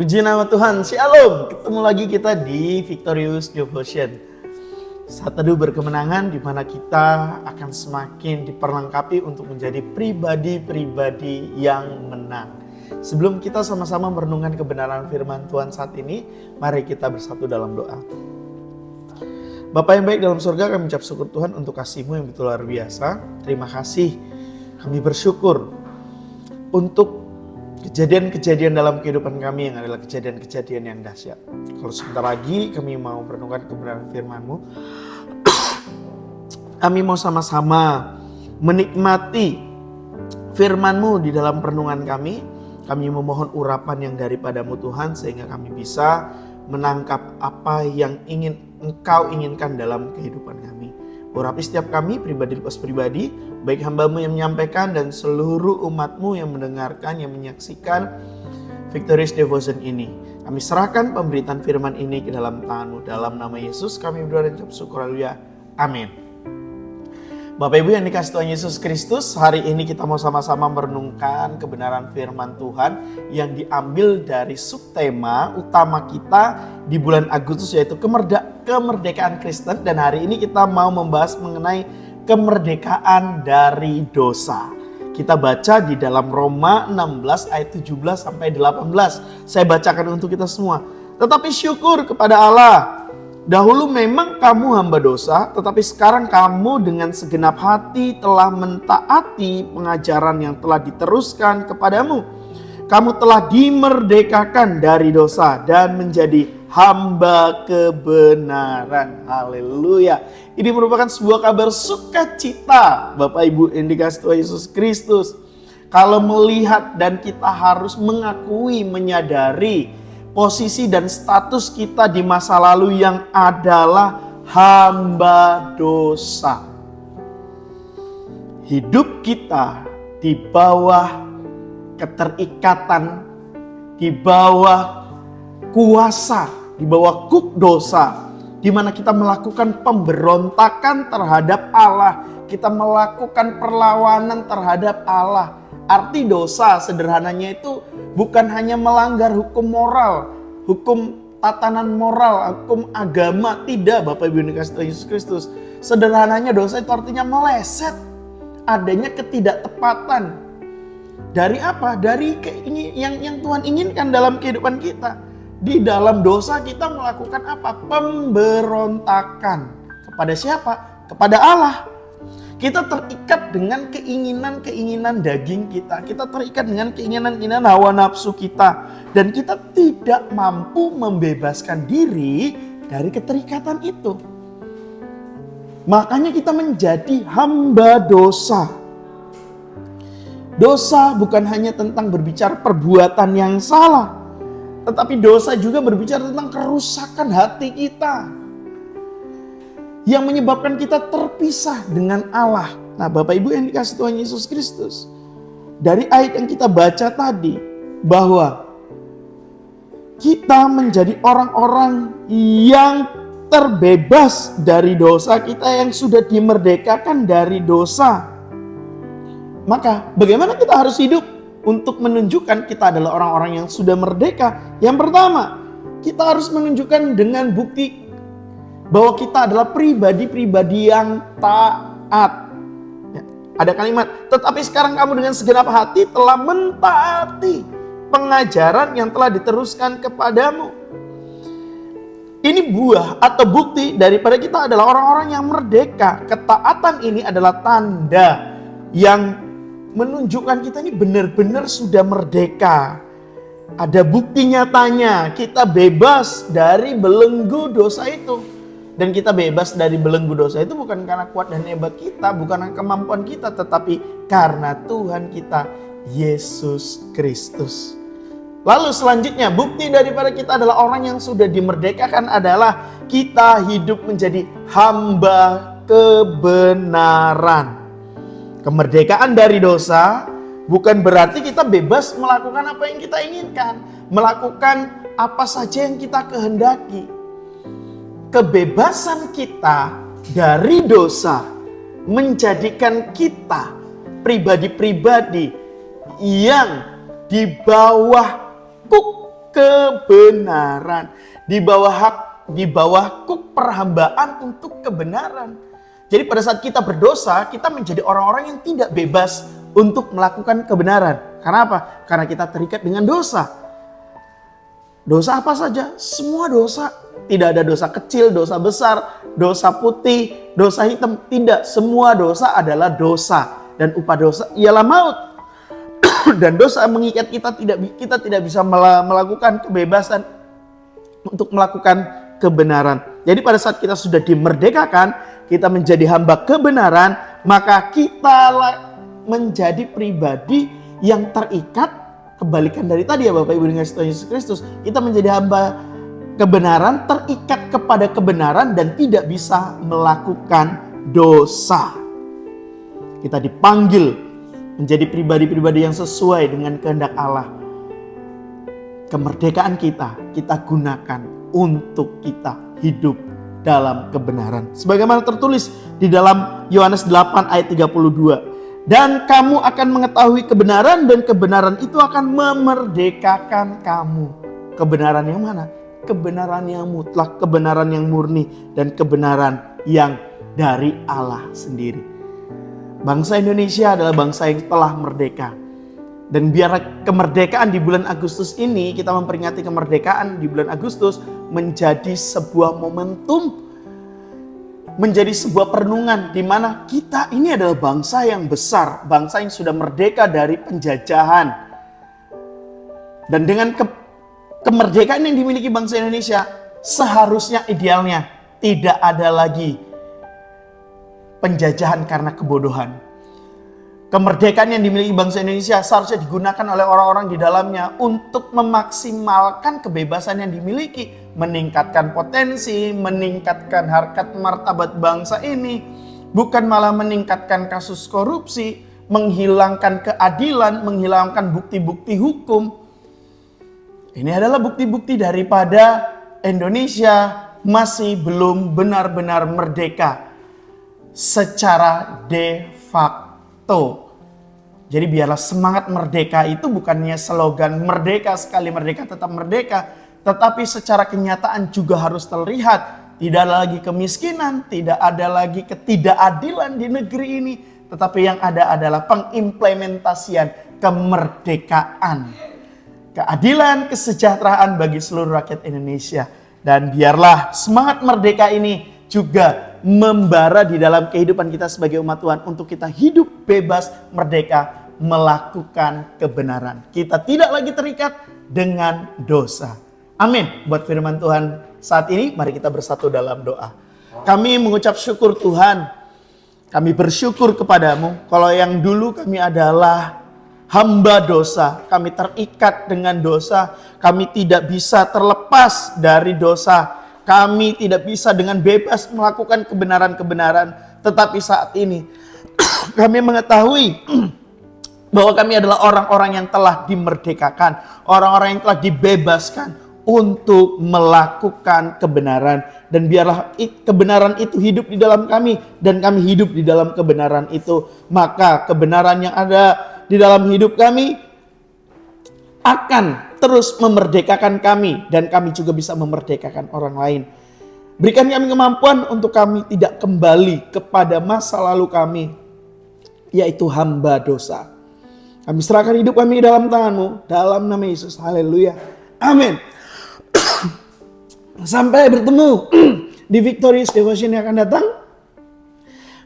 Puji nama Tuhan, Shalom. Ketemu lagi kita di Victorious Devotion. Saat teduh berkemenangan di mana kita akan semakin diperlengkapi untuk menjadi pribadi-pribadi yang menang. Sebelum kita sama-sama merenungkan kebenaran firman Tuhan saat ini, mari kita bersatu dalam doa. Bapa yang baik dalam surga, kami ucap syukur Tuhan untuk kasih-Mu yang betul luar biasa. Terima kasih, kami bersyukur untuk kejadian-kejadian dalam kehidupan kami yang adalah kejadian-kejadian yang dahsyat. Kalau sebentar lagi kami mau merenungkan kebenaran firman-Mu, kami mau sama-sama menikmati firman-Mu di dalam perenungan kami. Kami memohon urapan yang daripada-Mu Tuhan, sehingga kami bisa menangkap apa yang ingin Engkau inginkan dalam kehidupan kami. Urapi setiap kami, pribadi lepas pribadi, baik hamba-Mu yang menyampaikan dan seluruh umat-Mu yang mendengarkan, yang menyaksikan Victorious Devotion ini. Kami serahkan pemberitaan firman ini ke dalam tangan-Mu. Dalam nama Yesus kami berdoa dan ucap syukur, haleluya. Amin. Bapak Ibu yang dikasih Tuhan Yesus Kristus, hari ini kita mau sama-sama merenungkan kebenaran firman Tuhan yang diambil dari subtema utama kita di bulan Agustus, yaitu kemerdekaan Kristen. Dan hari ini kita mau membahas mengenai kemerdekaan dari dosa. Kita baca di dalam Roma 16 ayat 17 sampai 18. Saya bacakan untuk kita semua. Tetapi syukur kepada Allah, dahulu memang kamu hamba dosa, tetapi sekarang kamu dengan segenap hati telah mentaati pengajaran yang telah diteruskan kepadamu. Kamu telah dimerdekakan dari dosa dan menjadi hamba kebenaran. Haleluya. Ini merupakan sebuah kabar sukacita, Bapak Ibu yang dikasihi Tuhan Yesus Kristus. Kalau melihat dan kita harus mengakui, menyadari posisi dan status kita di masa lalu yang adalah hamba dosa. Hidup kita di bawah keterikatan, di bawah kuasa, di bawah kuk dosa, di mana kita melakukan pemberontakan terhadap Allah, kita melakukan perlawanan terhadap Allah. Arti dosa sederhananya itu bukan hanya melanggar hukum moral, hukum tatanan moral, hukum agama. Tidak, Bapak Ibu yang dikasihi Tuhan Yesus Kristus. Sederhananya dosa itu artinya meleset. Adanya ketidaktepatan. Dari apa? Dari yang Tuhan inginkan dalam kehidupan kita. Di dalam dosa kita melakukan apa? Pemberontakan. Kepada siapa? Kepada Allah. Kita terikat dengan keinginan-keinginan daging kita. Kita terikat dengan keinginan-keinginan hawa nafsu kita. Dan kita tidak mampu membebaskan diri dari keterikatan itu. Makanya kita menjadi hamba dosa. Dosa bukan hanya tentang berbicara perbuatan yang salah. Tetapi dosa juga berbicara tentang kerusakan hati kita, yang menyebabkan kita terpisah dengan Allah. Nah, Bapak Ibu yang dikasihi Tuhan Yesus Kristus, dari ayat yang kita baca tadi, bahwa kita menjadi orang-orang yang terbebas dari dosa, kita yang sudah dimerdekakan dari dosa. Maka bagaimana kita harus hidup untuk menunjukkan kita adalah orang-orang yang sudah merdeka? Yang pertama, kita harus menunjukkan dengan bukti bahwa kita adalah pribadi-pribadi yang taat. Ya, ada kalimat, tetapi sekarang kamu dengan segenap hati telah mentaati pengajaran yang telah diteruskan kepadamu. Ini buah atau bukti daripada kita adalah orang-orang yang merdeka. Ketaatan ini adalah tanda yang menunjukkan kita ini benar-benar sudah merdeka. Ada bukti nyatanya, kita bebas dari belenggu dosa itu. Dan kita bebas dari belenggu dosa itu bukan karena kuat dan hebat kita, bukan karena kemampuan kita, tetapi karena Tuhan kita, Yesus Kristus. Lalu selanjutnya, bukti daripada kita adalah orang yang sudah dimerdekakan adalah kita hidup menjadi hamba kebenaran. Kemerdekaan dari dosa bukan berarti kita bebas melakukan apa yang kita inginkan, melakukan apa saja yang kita kehendaki. Kebebasan kita dari dosa menjadikan kita pribadi-pribadi yang di bawah kuk kebenaran. Di bawah kuk perhambaan untuk kebenaran. Jadi pada saat kita berdosa, kita menjadi orang-orang yang tidak bebas untuk melakukan kebenaran. Karena apa? Karena kita terikat dengan dosa. Dosa apa saja? Semua dosa. Tidak ada dosa kecil, dosa besar, dosa putih, dosa hitam. Tidak, semua dosa adalah dosa. Dan upah dosa ialah maut. Dan dosa mengikat kita tidak bisa melakukan kebebasan untuk melakukan kebenaran. Jadi pada saat kita sudah dimerdekakan, kita menjadi hamba kebenaran, maka kita menjadi pribadi yang terikat, kebalikan dari tadi ya Bapak Ibu dengan Tuhan Yesus Kristus. Kita menjadi hamba kebenaran, terikat kepada kebenaran dan tidak bisa melakukan dosa. Kita dipanggil menjadi pribadi-pribadi yang sesuai dengan kehendak Allah. Kemerdekaan kita gunakan untuk kita hidup dalam kebenaran. Sebagaimana tertulis di dalam Yohanes 8 ayat 32. Dan kamu akan mengetahui kebenaran dan kebenaran itu akan memerdekakan kamu. Kebenaran yang mana? Kebenaran yang mutlak, kebenaran yang murni, dan kebenaran yang dari Allah sendiri. Bangsa Indonesia adalah bangsa yang telah merdeka. Dan biar kemerdekaan di bulan Agustus ini, kita memperingati kemerdekaan di bulan Agustus menjadi sebuah momentum, menjadi sebuah perenungan di mana kita ini adalah bangsa yang besar, bangsa yang sudah merdeka dari penjajahan. Dan dengan kemerdekaan yang dimiliki bangsa Indonesia, seharusnya idealnya tidak ada lagi penjajahan karena kebodohan. Kemerdekaan yang dimiliki bangsa Indonesia seharusnya digunakan oleh orang-orang di dalamnya untuk memaksimalkan kebebasan yang dimiliki, meningkatkan potensi, meningkatkan harkat martabat bangsa ini, bukan malah meningkatkan kasus korupsi, menghilangkan keadilan, menghilangkan bukti-bukti hukum. Ini adalah bukti-bukti daripada Indonesia masih belum benar-benar merdeka secara de facto. Jadi biarlah semangat merdeka itu bukannya slogan merdeka sekali merdeka tetap merdeka, tetapi secara kenyataan juga harus terlihat. Tidak ada lagi kemiskinan, tidak ada lagi ketidakadilan di negeri ini, tetapi yang ada adalah pengimplementasian kemerdekaan. Keadilan, kesejahteraan bagi seluruh rakyat Indonesia. Dan biarlah semangat merdeka ini juga membara di dalam kehidupan kita sebagai umat Tuhan untuk kita hidup bebas, merdeka, melakukan kebenaran. Kita tidak lagi terikat dengan dosa. Amin. Buat firman Tuhan saat ini, mari kita bersatu dalam doa. Kami mengucap syukur Tuhan. Kami bersyukur kepadamu. Kalau yang dulu kami adalah hamba dosa, kami terikat dengan dosa, kami tidak bisa terlepas dari dosa. Kami tidak bisa dengan bebas melakukan kebenaran-kebenaran. Tetapi saat ini kami mengetahui bahwa kami adalah orang-orang yang telah dimerdekakan. Orang-orang yang telah dibebaskan untuk melakukan kebenaran. Dan biarlah kebenaran itu hidup di dalam kami. Dan kami hidup di dalam kebenaran itu. Maka kebenaran yang ada di dalam hidup kami akan terus memerdekakan kami, dan kami juga bisa memerdekakan orang lain. Berikan kami kemampuan untuk kami tidak kembali kepada masa lalu kami, yaitu hamba dosa. Kami serahkan hidup kami dalam tangan-Mu, dalam nama Yesus. Haleluya. Amin. Sampai bertemu di Victorious Devotion yang akan datang.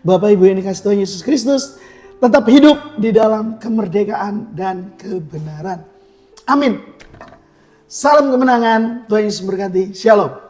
Bapak Ibu yang dikasihi Tuhan Yesus Kristus, tetap hidup di dalam kemerdekaan dan kebenaran. Amin. Salam kemenangan, Tuhan Yesus memberkati. Shalom.